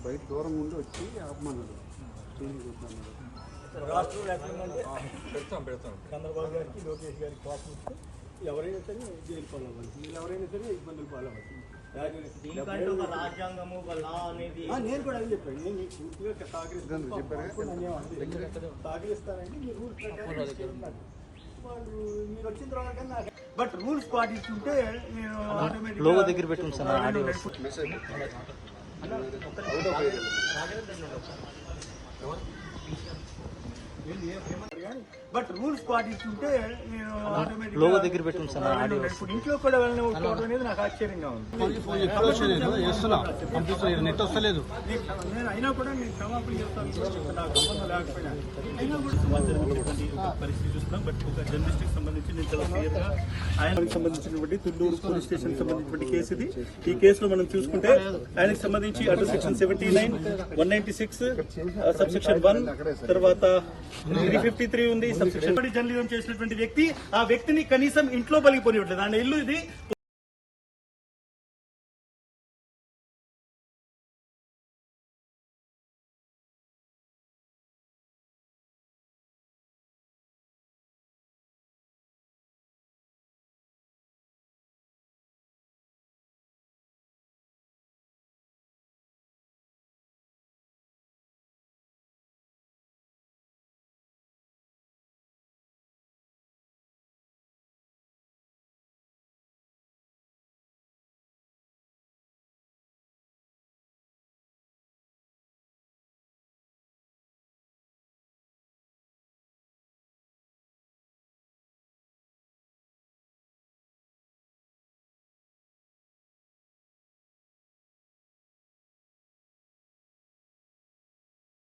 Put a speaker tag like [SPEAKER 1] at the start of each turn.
[SPEAKER 1] బయట దూరం నుండి వచ్చి ఆపమన్నాడు.
[SPEAKER 2] రాష్ట్రంలో ఎక్కడంటే చంద్రబాబు గారికి లోకేష్ గారికి కోపం వస్తే ఎవరైనా సరే జైలు పాలవ్వాలి, వీళ్ళు ఎవరైనా సరే ఇబ్బందులు పాలవ్వాలి. రాజ్యాంగము నేను కూడా అది చెప్పాను. నేను మీకు పూర్తిగా సహకరిస్తానంటే మీరు రూల్స్ వాళ్ళు మీరు వచ్చిన తర్వాత కన్నా బట్ రూల్స్ పాటిస్తుంటే నేను
[SPEAKER 3] లోగో దగ్గర పెట్టుకుని సార్
[SPEAKER 2] బట్ రూల్స్ పాటిస్తుంటే నేను
[SPEAKER 3] లోగో దగ్గర పెట్టుకుని సార్
[SPEAKER 2] ఇప్పుడు ఇంట్లో కూడా వెళ్ళిన అనేది నాకు ఆశ్చర్యంగా ఉంది.
[SPEAKER 1] నెట్ వస్తలేదు.
[SPEAKER 2] నేను అయినా కూడా నేను క్షమాపణ చెప్తాను, నాకు సంబంధం లేకపోయినా అయినా కూడా పరిస్థితి చూస్తున్నాం. బట్ ఒక జర్నలిస్ట్కి సంబంధించి నేను చాలా క్లియర్గా ఆయనకు సంబంధించినటువంటి తుళ్ళూరు పోలీస్ స్టేషన్ సంబంధించినటువంటి కేసు ఇది. ఈ కేసులో మనం చూసుకుంటే ఆయనకు సంబంధించి అటు సెక్షన్ 79, 196, సబ్సెక్షన్ 1, తర్వాత 353 ఉంది. సబ్సెక్షన్ జర్నలిజం చేసినటువంటి వ్యక్తి, ఆ వ్యక్తిని కనీసం ఇంట్లో బలిగిపోనివ్వట్లేదు. ఆయన ఇల్లు ఇది.